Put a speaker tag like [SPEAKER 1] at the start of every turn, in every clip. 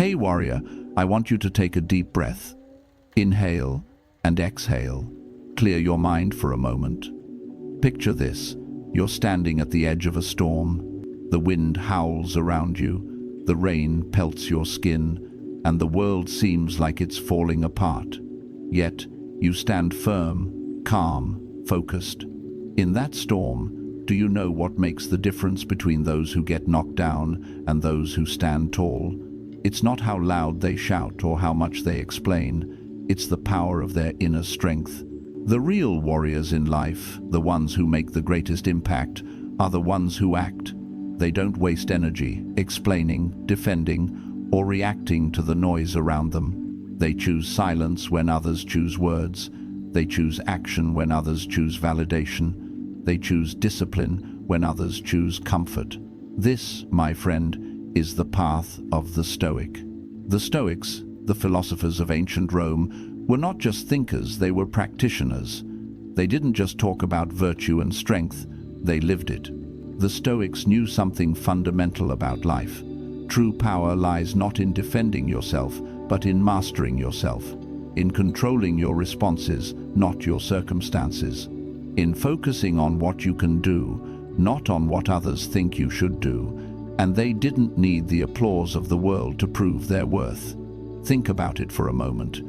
[SPEAKER 1] Hey warrior, I want you to take a deep breath. Inhale and exhale. Clear your mind for a moment. Picture this. You're standing at the edge of a storm. The wind howls around you. The rain pelts your skin, and the world seems like it's falling apart. Yet, you stand firm, calm, focused. In that storm, do you know what makes the difference between those who get knocked down and those who stand tall? It's not how loud they shout or how much they explain. It's the power of their inner strength. The real warriors in life, the ones who make the greatest impact, are the ones who act. They don't waste energy explaining, defending, or reacting to the noise around them. They choose silence when others choose words. They choose action when others choose validation. They choose discipline when others choose comfort. This, my friend, is the path of the Stoic. The Stoics, the philosophers of ancient Rome, were not just thinkers, they were practitioners. They didn't just talk about virtue and strength, they lived it. The Stoics knew something fundamental about life. True power lies not in defending yourself, but in mastering yourself, in controlling your responses, not your circumstances, in focusing on what you can do, not on what others think you should do. And they didn't need the applause of the world to prove their worth. Think about it for a moment.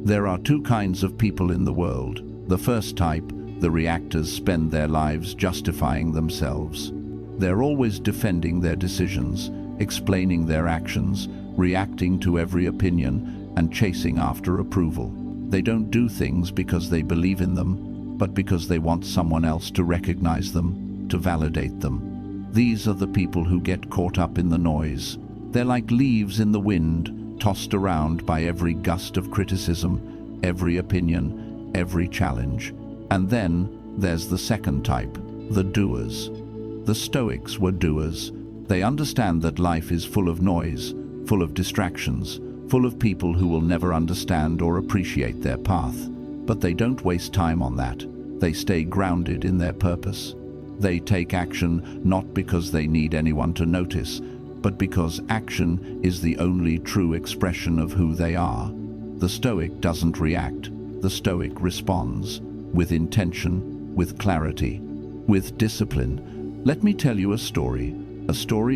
[SPEAKER 1] There are two kinds of people in the world. The first type, the reactors, spend their lives justifying themselves. They're always defending their decisions, explaining their actions, reacting to every opinion, and chasing after approval. They don't do things because they believe in them, but because they want someone else to recognize them, to validate them. These are the people who get caught up in the noise. They're like leaves in the wind, tossed around by every gust of criticism, every opinion, every challenge. And then there's the second type, the doers. The Stoics were doers. They understand that life is full of noise, full of distractions, full of people who will never understand or appreciate their path. But they don't waste time on that. They stay grounded in their purpose. They take action not because they need anyone to notice, but because action is the only true expression of who they are. The Stoic doesn't react. The Stoic responds, with intention, with clarity, with discipline. Let me tell you a story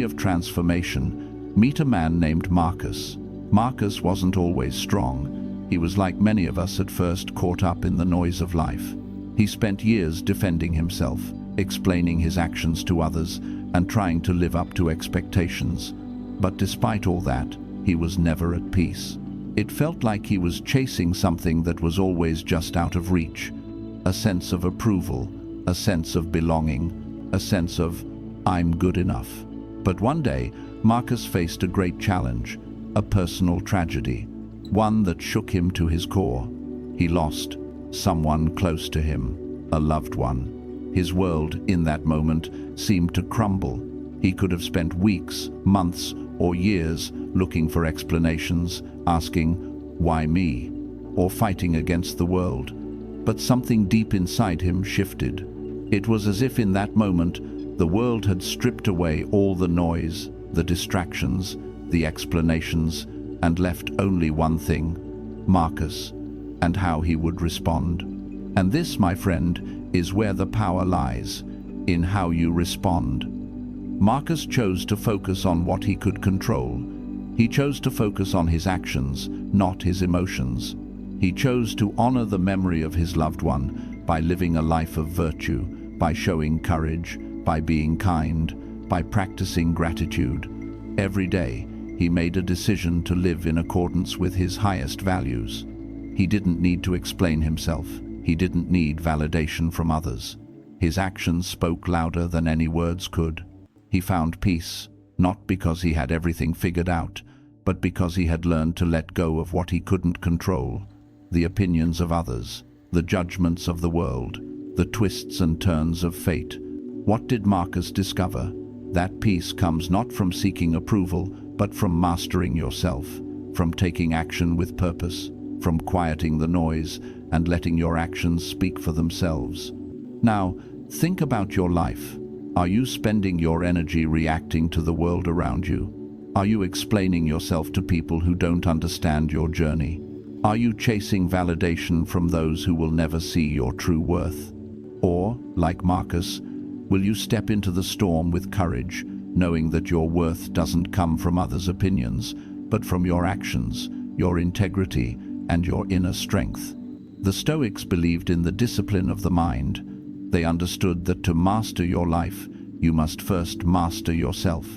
[SPEAKER 1] of transformation. Meet a man named Marcus. Marcus wasn't always strong. He was like many of us at first, caught up in the noise of life. He spent years defending himself, explaining his actions to others, and trying to live up to expectations. But despite all that, he was never at peace. It felt like he was chasing something that was always just out of reach. A sense of approval, a sense of belonging, a sense of, I'm good enough. But one day, Marcus faced a great challenge, a personal tragedy, one that shook him to his core. He lost someone close to him, a loved one. His world, in that moment, seemed to crumble. He could have spent weeks, months, or years looking for explanations, asking, why me? Or fighting against the world. But something deep inside him shifted. It was as if in that moment, the world had stripped away all the noise, the distractions, the explanations, and left only one thing, Marcus, and how he would respond. And this, my friend, is where the power lies, in how you respond. Marcus chose to focus on what he could control. He chose to focus on his actions, not his emotions. He chose to honor the memory of his loved one by living a life of virtue, by showing courage, by being kind, by practicing gratitude. Every day, he made a decision to live in accordance with his highest values. He didn't need to explain himself. He didn't need validation from others. His actions spoke louder than any words could. He found peace, not because he had everything figured out, but because he had learned to let go of what he couldn't control, the opinions of others, the judgments of the world, the twists and turns of fate. What did Marcus discover? That peace comes not from seeking approval, but from mastering yourself, from taking action with purpose, from quieting the noise and letting your actions speak for themselves. Now, think about your life. Are you spending your energy reacting to the world around you? Are you explaining yourself to people who don't understand your journey? Are you chasing validation from those who will never see your true worth? Or, like Marcus, will you step into the storm with courage, knowing that your worth doesn't come from others' opinions, but from your actions, your integrity, and your inner strength? The Stoics believed in the discipline of the mind. They understood that to master your life, you must first master yourself.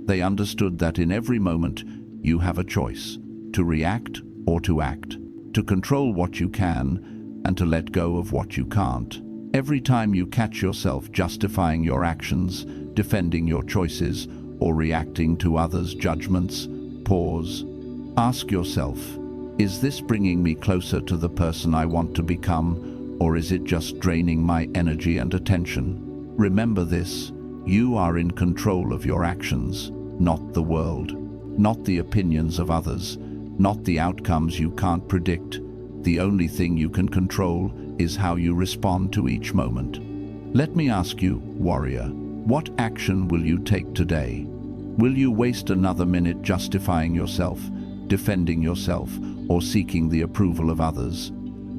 [SPEAKER 1] They understood that in every moment, you have a choice, to react or to act, to control what you can, and to let go of what you can't. Every time you catch yourself justifying your actions, defending your choices, or reacting to others' judgments, pause. Ask yourself, is this bringing me closer to the person I want to become, or is it just draining my energy and attention? Remember this, you are in control of your actions, not the world, not the opinions of others, not the outcomes you can't predict. The only thing you can control is how you respond to each moment. Let me ask you, warrior, what action will you take today? Will you waste another minute justifying yourself, defending yourself, or seeking the approval of others?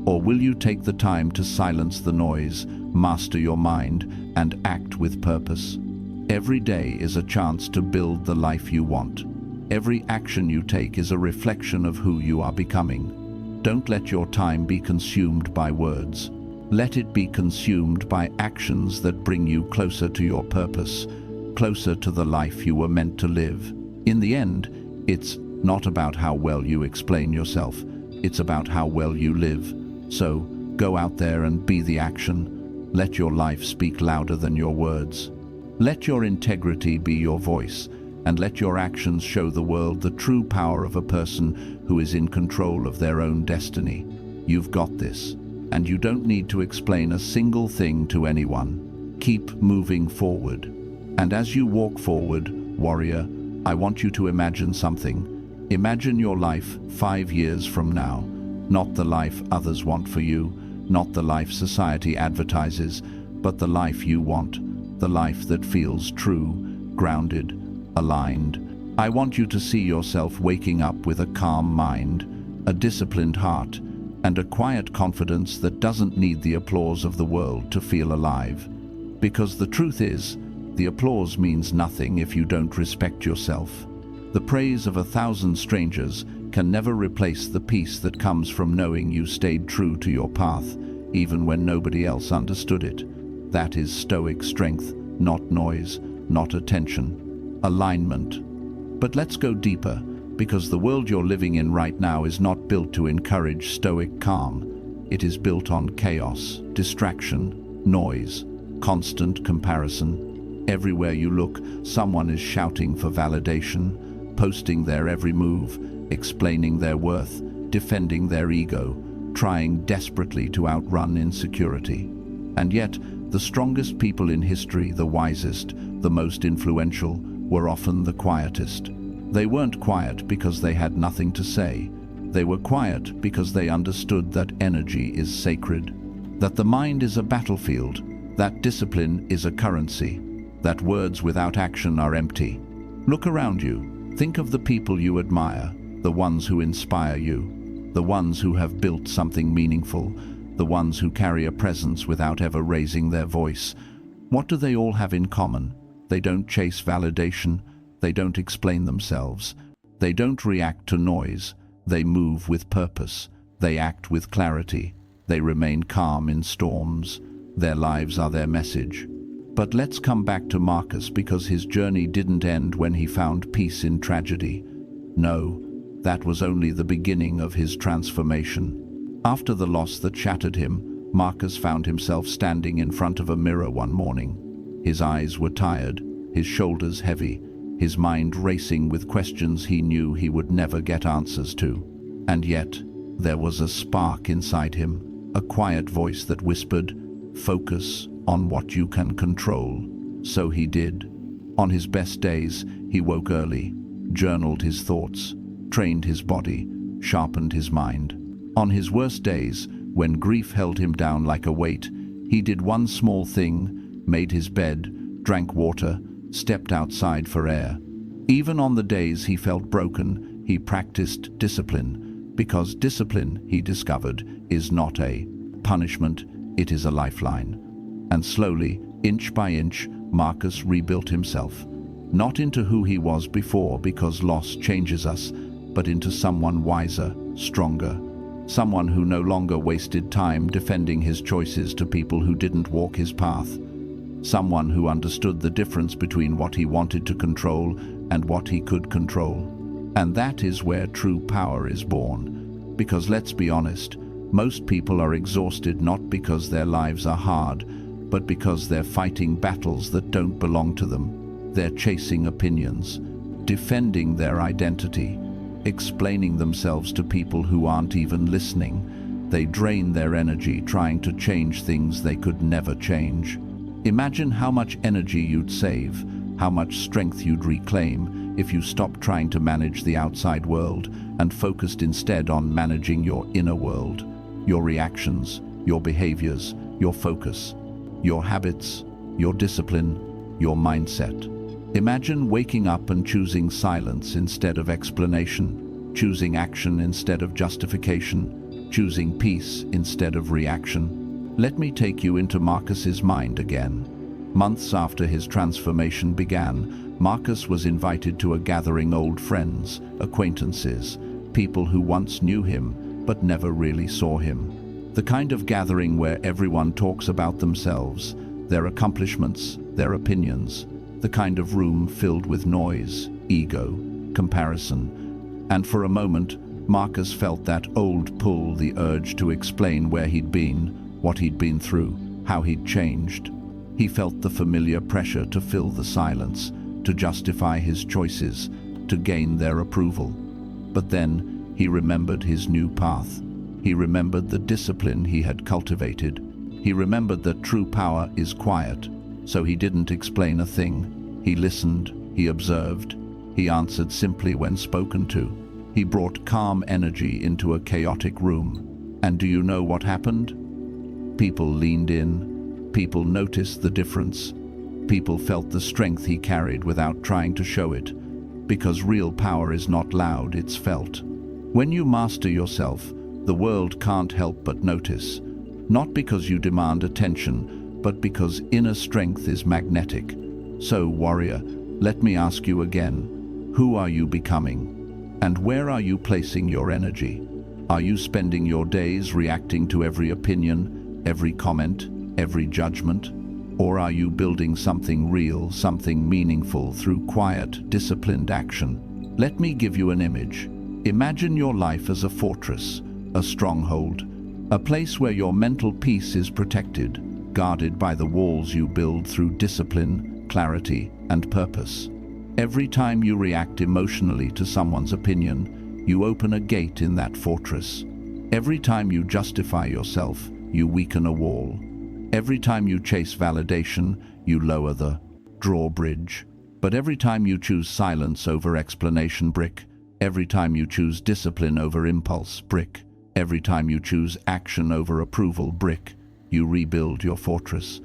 [SPEAKER 1] Or will you take the time to silence the noise, master your mind, and act with purpose? Every day is a chance to build the life you want. Every action you take is a reflection of who you are becoming. Don't let your time be consumed by words. Let it be consumed by actions that bring you closer to your purpose, closer to the life you were meant to live. In the end, it's not about how well you explain yourself, it's about how well you live. So, go out there and be the action. Let your life speak louder than your words. Let your integrity be your voice, and let your actions show the world the true power of a person who is in control of their own destiny. You've got this, and you don't need to explain a single thing to anyone. Keep moving forward. And as you walk forward, warrior, I want you to imagine something. Imagine your life 5 years from now. Not the life others want for you, not the life society advertises, but the life you want, the life that feels true, grounded, aligned. I want you to see yourself waking up with a calm mind, a disciplined heart, and a quiet confidence that doesn't need the applause of the world to feel alive. Because the truth is, the applause means nothing if you don't respect yourself. The praise of 1,000 strangers can never replace the peace that comes from knowing you stayed true to your path, even when nobody else understood it. That is Stoic strength, not noise, not attention, alignment. But let's go deeper, because the world you're living in right now is not built to encourage Stoic calm. It is built on chaos, distraction, noise, constant comparison. Everywhere you look, someone is shouting for validation, posting their every move, explaining their worth, defending their ego, trying desperately to outrun insecurity. And yet, the strongest people in history, the wisest, the most influential, were often the quietest. They weren't quiet because they had nothing to say. They were quiet because they understood that energy is sacred, that the mind is a battlefield, that discipline is a currency, that words without action are empty. Look around you. Think of the people you admire, the ones who inspire you, the ones who have built something meaningful, the ones who carry a presence without ever raising their voice. What do they all have in common? They don't chase validation, they don't explain themselves, they don't react to noise, they move with purpose, they act with clarity, they remain calm in storms. Their lives are their message. But let's come back to Marcus, because his journey didn't end when he found peace in tragedy. No, that was only the beginning of his transformation. After the loss that shattered him, Marcus found himself standing in front of a mirror one morning. His eyes were tired, his shoulders heavy, his mind racing with questions he knew he would never get answers to. And yet, there was a spark inside him, a quiet voice that whispered, "Focus on what you can control." So he did. On his best days, he woke early, journaled his thoughts, trained his body, sharpened his mind. On his worst days, when grief held him down like a weight, he did one small thing, made his bed, drank water, stepped outside for air. Even on the days he felt broken, he practiced discipline, because discipline, he discovered, is not a punishment, it is a lifeline. And slowly, inch by inch, Marcus rebuilt himself, not into who he was before, because loss changes us, but into someone wiser, stronger, someone who no longer wasted time defending his choices to people who didn't walk his path, someone who understood the difference between what he wanted to control and what he could control. And that is where true power is born. Because let's be honest, most people are exhausted not because their lives are hard, but because they're fighting battles that don't belong to them. They're chasing opinions, defending their identity, explaining themselves to people who aren't even listening. They drain their energy trying to change things they could never change. Imagine how much energy you'd save, how much strength you'd reclaim if you stopped trying to manage the outside world and focused instead on managing your inner world, your reactions, your behaviors, your focus, your habits, your discipline, your mindset. Imagine waking up and choosing silence instead of explanation, choosing action instead of justification, choosing peace instead of reaction. Let me take you into Marcus's mind again. Months after his transformation began, Marcus was invited to a gathering old friends, acquaintances, people who once knew him but never really saw him. The kind of gathering where everyone talks about themselves, their accomplishments, their opinions, the kind of room filled with noise, ego, comparison. And for a moment, Marcus felt that old pull, the urge to explain where he'd been, what he'd been through, how he'd changed. He felt the familiar pressure to fill the silence, to justify his choices, to gain their approval. But then he remembered his new path. He remembered the discipline he had cultivated. He remembered that true power is quiet, so he didn't explain a thing. He listened, he observed, he answered simply when spoken to. He brought calm energy into a chaotic room. And do you know what happened? People leaned in. People noticed the difference. People felt the strength he carried without trying to show it. Because real power is not loud, it's felt. When you master yourself, the world can't help but notice. Not because you demand attention, but because inner strength is magnetic. So, warrior, let me ask you again, who are you becoming? And where are you placing your energy? Are you spending your days reacting to every opinion, every comment, every judgment? Or are you building something real, something meaningful through quiet, disciplined action? Let me give you an image. Imagine your life as a fortress, a stronghold, a place where your mental peace is protected, guarded by the walls you build through discipline, clarity, and purpose. Every time you react emotionally to someone's opinion, you open a gate in that fortress. Every time you justify yourself, you weaken a wall. Every time you chase validation, you lower the drawbridge. But every time you choose silence over explanation, brick. Every time you choose discipline over impulse, brick. Every time you choose action over approval, brick. You rebuild your fortress.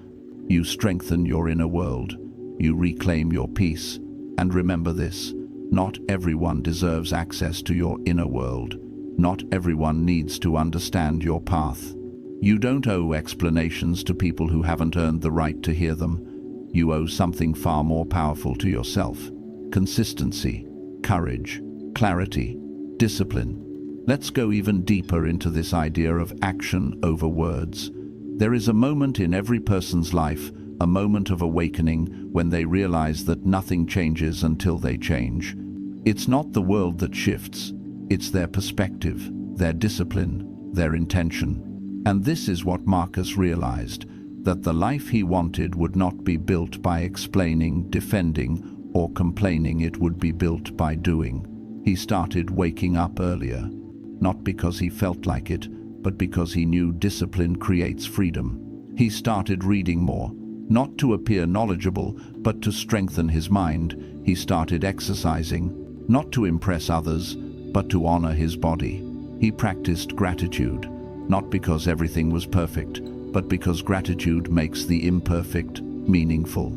[SPEAKER 1] You strengthen your inner world. You reclaim your peace. And remember this, not everyone deserves access to your inner world. Not everyone needs to understand your path. You don't owe explanations to people who haven't earned the right to hear them. You owe something far more powerful to yourself. Consistency, courage, clarity, discipline. Let's go even deeper into this idea of action over words. There is a moment in every person's life, a moment of awakening, when they realize that nothing changes until they change. It's not the world that shifts, it's their perspective, their discipline, their intention. And this is what Marcus realized, that the life he wanted would not be built by explaining, defending, or complaining. It would be built by doing. He started waking up earlier, not because he felt like it, but because he knew discipline creates freedom. He started reading more, not to appear knowledgeable, but to strengthen his mind. He started exercising, not to impress others, but to honor his body. He practiced gratitude, not because everything was perfect, but because gratitude makes the imperfect meaningful.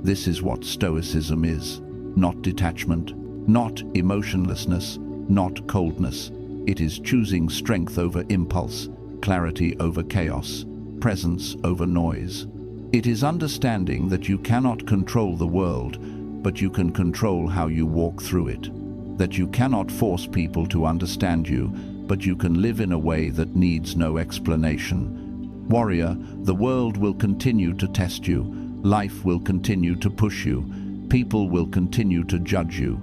[SPEAKER 1] This is what Stoicism is. not detachment, not emotionlessness, not coldness. It is choosing strength over impulse, clarity over chaos, presence over noise. It is understanding that you cannot control the world, but you can control how you walk through it. That you cannot force people to understand you, but you can live in a way that needs no explanation. Warrior, the world will continue to test you, life will continue to push you, people will continue to judge you,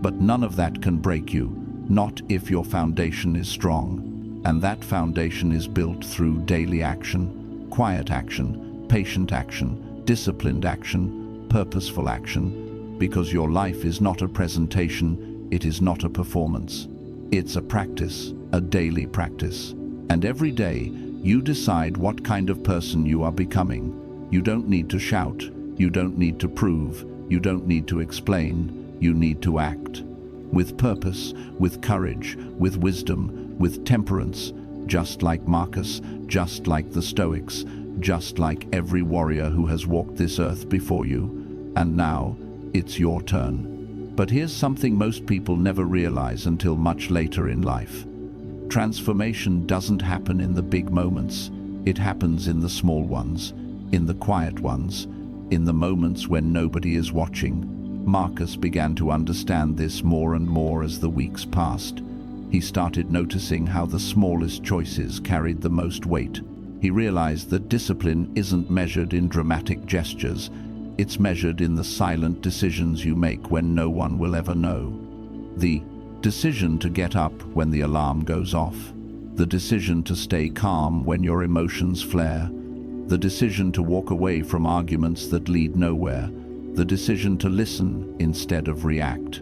[SPEAKER 1] but none of that can break you, not if your foundation is strong. And that foundation is built through daily action, quiet action, patient action, disciplined action, purposeful action, because your life is not a presentation, it is not a performance. It's a practice, a daily practice. And every day, you decide what kind of person you are becoming. You don't need to shout, you don't need to prove, you don't need to explain, you need to act. With purpose, with courage, with wisdom, with temperance, just like Marcus, just like the Stoics, just like every warrior who has walked this earth before you. And now, it's your turn. But here's something most people never realize until much later in life. Transformation doesn't happen in the big moments. It happens in the small ones, in the quiet ones, in the moments when nobody is watching. Marcus began to understand this more and more as the weeks passed. He started noticing how the smallest choices carried the most weight. He realized that discipline isn't measured in dramatic gestures. It's measured in the silent decisions you make when no one will ever know. The decision to get up when the alarm goes off. The decision to stay calm when your emotions flare. The decision to walk away from arguments that lead nowhere. The decision to listen instead of react.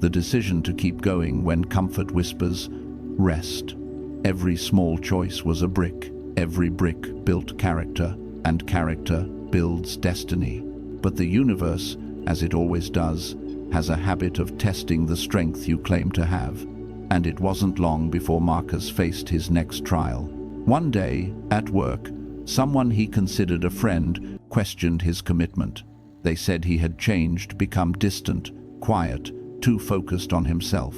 [SPEAKER 1] The decision to keep going when comfort whispers, rest. Every small choice was a brick. Every brick built character, and character builds destiny. But the universe, as it always does, has a habit of testing the strength you claim to have. And it wasn't long before Marcus faced his next trial. One day, at work, someone he considered a friend questioned his commitment. They said he had changed, become distant, quiet, too focused on himself.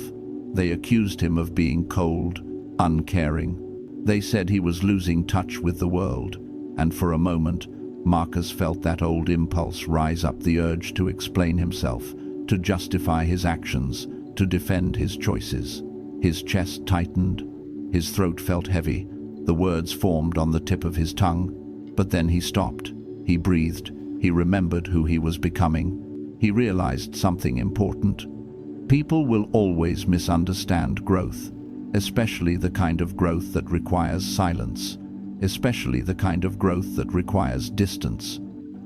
[SPEAKER 1] They accused him of being cold, uncaring. They said he was losing touch with the world, and for a moment, Marcus felt that old impulse rise up, the urge to explain himself, to justify his actions, to defend his choices. His chest tightened, his throat felt heavy, the words formed on the tip of his tongue, but then he stopped. He breathed, he remembered who he was becoming. He realized something important. People will always misunderstand growth, especially the kind of growth that requires silence, especially the kind of growth that requires distance,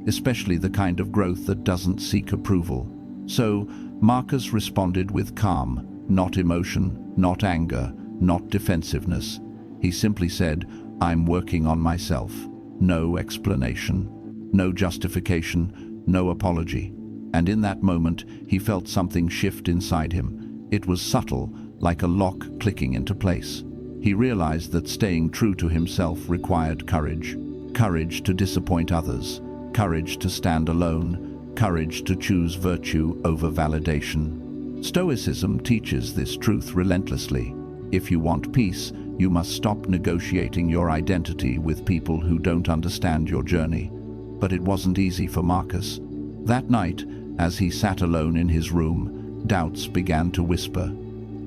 [SPEAKER 1] especially the kind of growth that doesn't seek approval. So, Marcus responded with calm, not emotion, not anger, not defensiveness. He simply said, "I'm working on myself." No explanation, no justification, no apology. And in that moment, he felt something shift inside him. It was subtle, like a lock clicking into place. He realized that staying true to himself required courage. Courage to disappoint others, courage to stand alone, courage to choose virtue over validation. Stoicism teaches this truth relentlessly. If you want peace, you must stop negotiating your identity with people who don't understand your journey. But it wasn't easy for Marcus. That night, as he sat alone in his room, doubts began to whisper.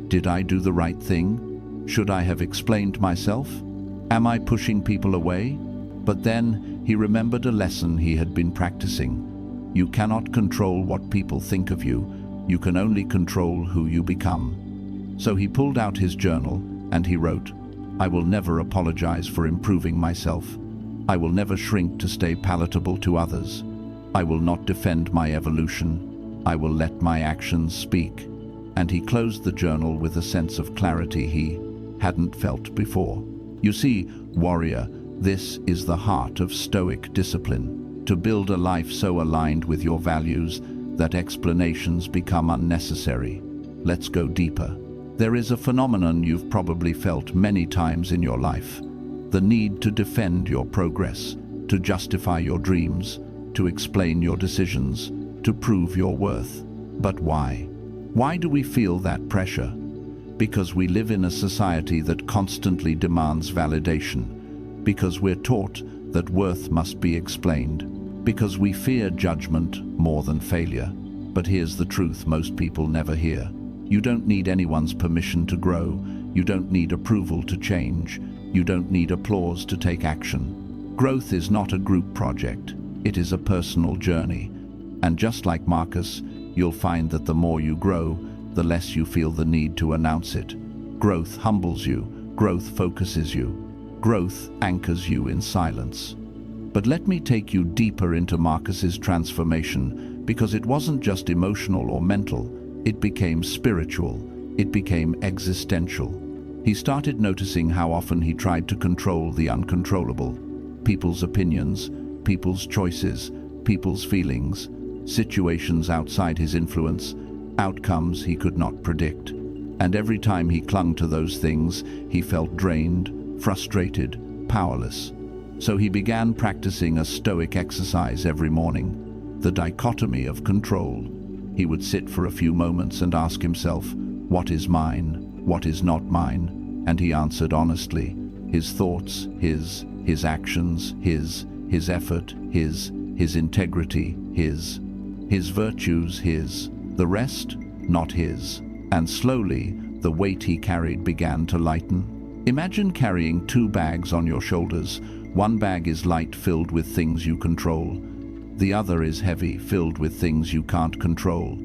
[SPEAKER 1] Did I do the right thing? Should I have explained myself? Am I pushing people away? But then he remembered a lesson he had been practicing. You cannot control what people think of you. You can only control who you become. So he pulled out his journal and he wrote, "I will never apologize for improving myself. I will never shrink to stay palatable to others. I will not defend my evolution. I will let my actions speak." And he closed the journal with a sense of clarity he hadn't felt before. You see, warrior, this is the heart of Stoic discipline. To build a life so aligned with your values that explanations become unnecessary. Let's go deeper. There is a phenomenon you've probably felt many times in your life. The need to defend your progress, to justify your dreams, to explain your decisions, to prove your worth. But why? Why do we feel that pressure? Because we live in a society that constantly demands validation. Because we're taught that worth must be explained. Because we fear judgment more than failure. But here's the truth most people never hear. You don't need anyone's permission to grow. You don't need approval to change. You don't need applause to take action. Growth is not a group project. It is a personal journey. And just like Marcus, you'll find that the more you grow, the less you feel the need to announce it. Growth humbles you. Growth focuses you. Growth anchors you in silence. But let me take you deeper into Marcus's transformation, because it wasn't just emotional or mental. It became spiritual. It became existential. He started noticing how often he tried to control the uncontrollable. People's opinions, people's choices, people's feelings, situations outside his influence, outcomes he could not predict. And every time he clung to those things, he felt drained, frustrated, powerless. So he began practicing a Stoic exercise every morning, the Dichotomy of Control. He would sit for a few moments and ask himself, what is mine? What is not mine? And he answered honestly. His thoughts, his actions, his effort, his integrity, his virtues, his. The rest, not his. And slowly, the weight he carried began to lighten. Imagine carrying 2 bags on your shoulders. One bag is light, filled with things you control. The other is heavy, filled with things you can't control.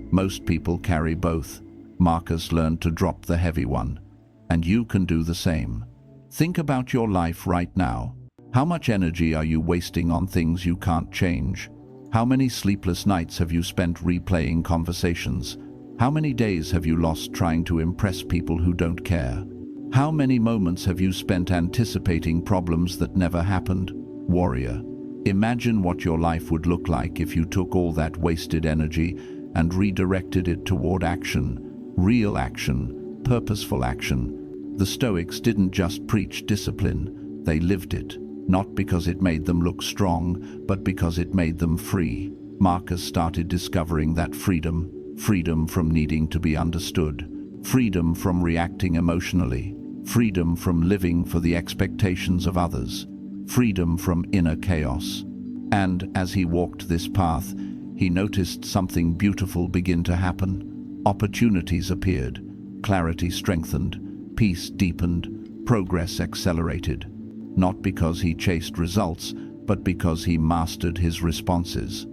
[SPEAKER 1] Most people carry both. Marcus learned to drop the heavy one. And you can do the same. Think about your life right now. How much energy are you wasting on things you can't change? How many sleepless nights have you spent replaying conversations? How many days have you lost trying to impress people who don't care? How many moments have you spent anticipating problems that never happened? Warrior, imagine what your life would look like if you took all that wasted energy and redirected it toward action, real action, purposeful action. The Stoics didn't just preach discipline, they lived it, not because it made them look strong, but because it made them free. Marcus started discovering that freedom from needing to be understood, freedom from reacting emotionally, freedom from living for the expectations of others, freedom from inner chaos. And as he walked this path, he noticed something beautiful begin to happen. Opportunities appeared, clarity strengthened, peace deepened, progress accelerated. Not because he chased results, but because he mastered his responses.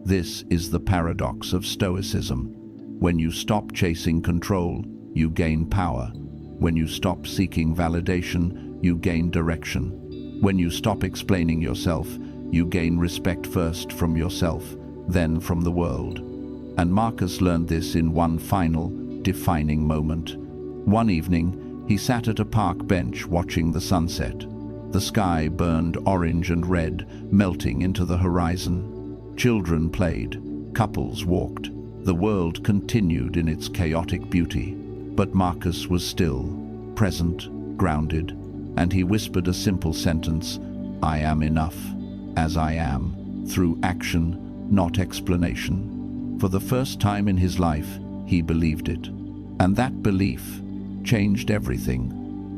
[SPEAKER 1] This is the paradox of Stoicism. When you stop chasing control, you gain power. When you stop seeking validation, you gain direction. When you stop explaining yourself, you gain respect, first from yourself, then from the world. And Marcus learned this in one final, defining moment. One evening, he sat at a park bench watching the sunset. The sky burned orange and red, melting into the horizon. Children played, couples walked. The world continued in its chaotic beauty. But Marcus was still, present, grounded, and he whispered a simple sentence, "I am enough, as I am," through action, not explanation. For the first time in his life, he believed it. And that belief changed everything.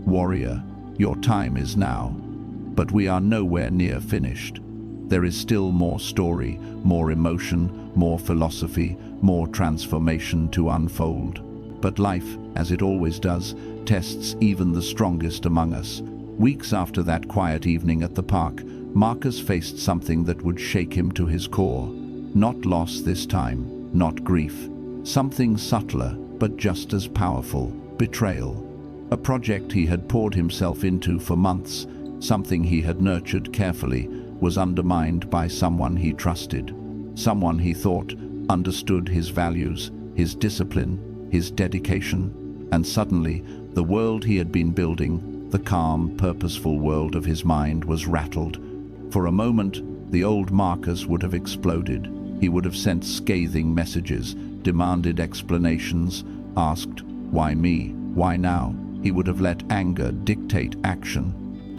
[SPEAKER 1] Warrior, your time is now. But we are nowhere near finished. There is still more story, more emotion, more philosophy, more transformation to unfold. But life, as it always does, tests even the strongest among us. Weeks after that quiet evening at the park, Marcus faced something that would shake him to his core. Not loss this time, not grief. Something subtler, but just as powerful: betrayal. A project he had poured himself into for months, something he had nurtured carefully, was undermined by someone he trusted. Someone he thought understood his values, his discipline, his dedication. And suddenly, the world he had been building, the calm, purposeful world of his mind, was rattled. For a moment, the old Marcus would have exploded. He would have sent scathing messages, demanded explanations, asked, "Why me? Why now?" He would have let anger dictate action.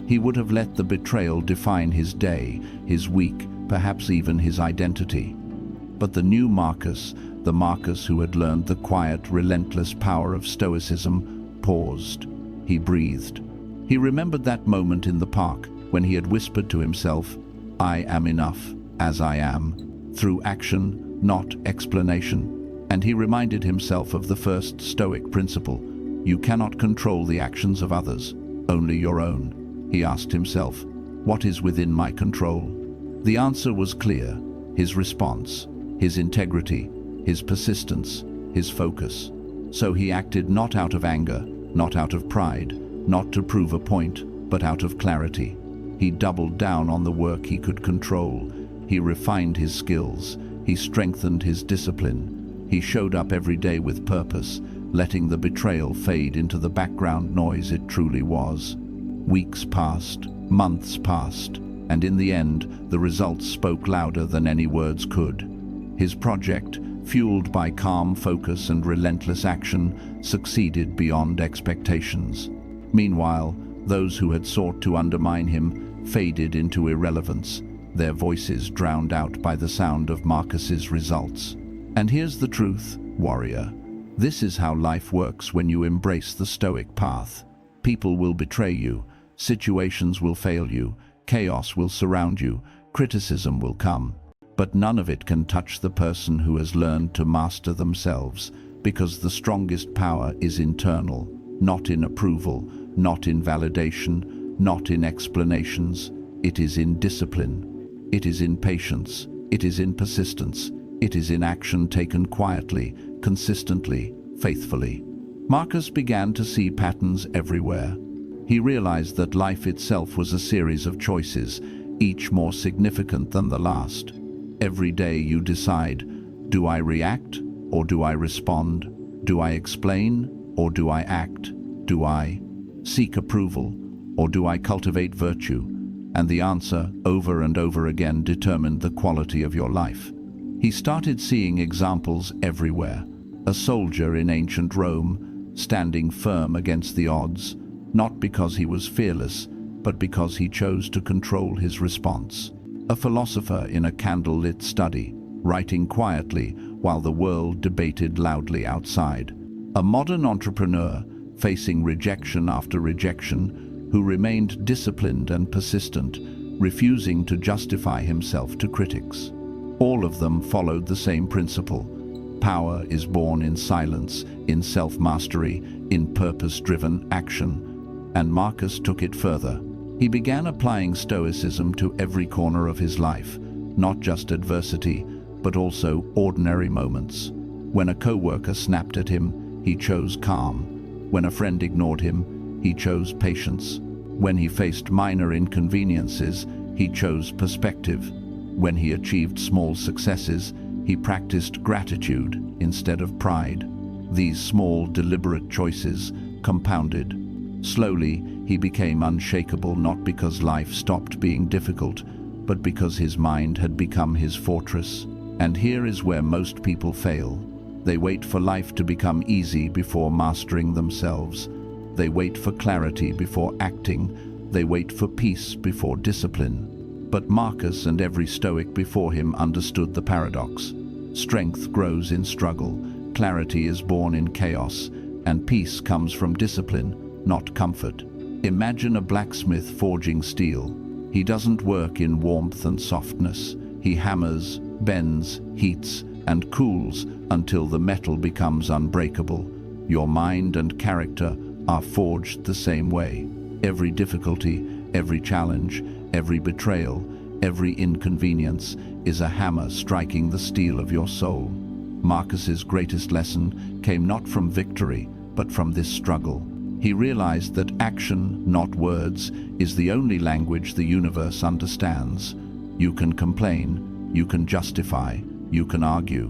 [SPEAKER 1] He would have let the betrayal define his day, his week, perhaps even his identity. But the new Marcus, the Marcus who had learned the quiet, relentless power of Stoicism, paused. He breathed. He remembered that moment in the park when he had whispered to himself, "I am enough as I am," through action, not explanation. And he reminded himself of the first Stoic principle: you cannot control the actions of others, only your own. He asked himself, what is within my control? The answer was clear: his response, his integrity, his persistence, his focus. So he acted not out of anger, not out of pride, not to prove a point, but out of clarity. He doubled down on the work he could control. He refined his skills. He strengthened his discipline. He showed up every day with purpose, letting the betrayal fade into the background noise it truly was. Weeks passed, months passed, and in the end, the results spoke louder than any words could. His project, fueled by calm focus and relentless action, succeeded beyond expectations. Meanwhile, those who had sought to undermine him faded into irrelevance, their voices drowned out by the sound of Marcus's results. And here's the truth, warrior. This is how life works when you embrace the Stoic path. People will betray you, situations will fail you, chaos will surround you, criticism will come. But none of it can touch the person who has learned to master themselves, because the strongest power is internal, not in approval, not in validation, not in explanations. It is in discipline. It is in patience. It is in persistence. It is in action taken quietly, consistently, faithfully. Marcus began to see patterns everywhere. He realized that life itself was a series of choices, each more significant than the last. Every day you decide, do I react or do I respond? Do I explain or do I act? Do I seek approval or do I cultivate virtue? And the answer, over and over again, determined the quality of your life. He started seeing examples everywhere. A soldier in ancient Rome, standing firm against the odds, not because he was fearless, but because he chose to control his response. A philosopher in a candlelit study, writing quietly while the world debated loudly outside. A modern entrepreneur, facing rejection after rejection, who remained disciplined and persistent, refusing to justify himself to critics. All of them followed the same principle. Power is born in silence, in self-mastery, in purpose-driven action. And Marcus took it further. He began applying Stoicism to every corner of his life, not just adversity, but also ordinary moments. When a coworker snapped at him, he chose calm. When a friend ignored him, he chose patience. When he faced minor inconveniences, he chose perspective. When he achieved small successes, he practiced gratitude instead of pride. These small, deliberate choices compounded. Slowly, he became unshakable, not because life stopped being difficult, but because his mind had become his fortress. And here is where most people fail. They wait for life to become easy before mastering themselves. They wait for clarity before acting. They wait for peace before discipline. But Marcus and every Stoic before him understood the paradox. Strength grows in struggle, clarity is born in chaos, and peace comes from discipline, not comfort. Imagine a blacksmith forging steel. He doesn't work in warmth and softness. He hammers, bends, heats, and cools until the metal becomes unbreakable. Your mind and character are forged the same way. Every difficulty, every challenge, every betrayal, every inconvenience is a hammer striking the steel of your soul. Marcus's greatest lesson came not from victory, but from this struggle. He realized that action, not words, is the only language the universe understands. You can complain, you can justify, you can argue,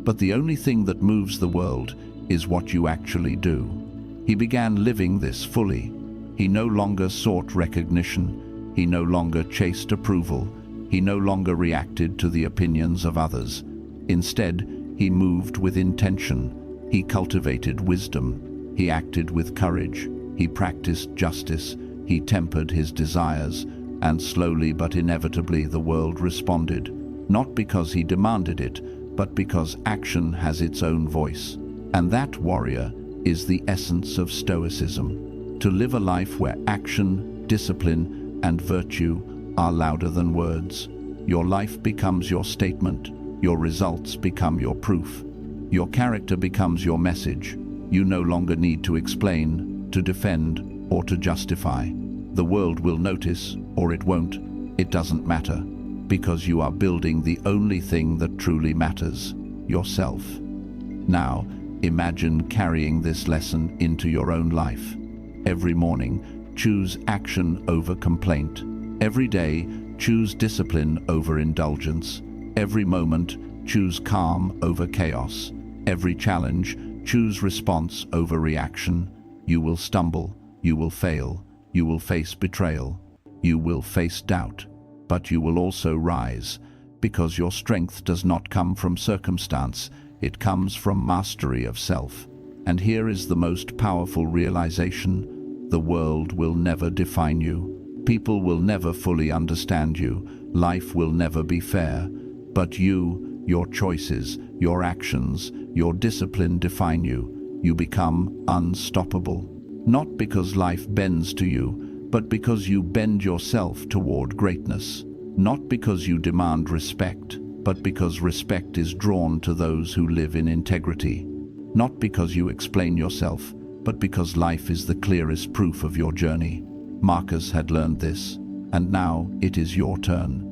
[SPEAKER 1] but the only thing that moves the world is what you actually do. He began living this fully. He no longer sought recognition. He no longer chased approval. He no longer reacted to the opinions of others. Instead, he moved with intention. He cultivated wisdom. He acted with courage. He practiced justice. He tempered his desires. And slowly but inevitably the world responded. Not because he demanded it, but because action has its own voice. And that, warrior, is the essence of Stoicism. To live a life where action, discipline, and virtue are louder than words. Your life becomes your statement. Your results become your proof. Your character becomes your message. You no longer need to explain, to defend, or to justify. The world will notice, or it won't. It doesn't matter, because you are building the only thing that truly matters, yourself. Now, imagine carrying this lesson into your own life. Every morning, choose action over complaint. Every day, choose discipline over indulgence. Every moment, choose calm over chaos. Every challenge, choose response over reaction. You will stumble, you will fail, you will face betrayal, you will face doubt, but you will also rise, because your strength does not come from circumstance, it comes from mastery of self. And here is the most powerful realization: the world will never define you. People will never fully understand you. Life will never be fair. But you, your choices, your actions, your discipline define you. You become unstoppable. Not because life bends to you, but because you bend yourself toward greatness. Not because you demand respect, but because respect is drawn to those who live in integrity. Not because you explain yourself, but because life is the clearest proof of your journey. Marcus had learned this, and now it is your turn.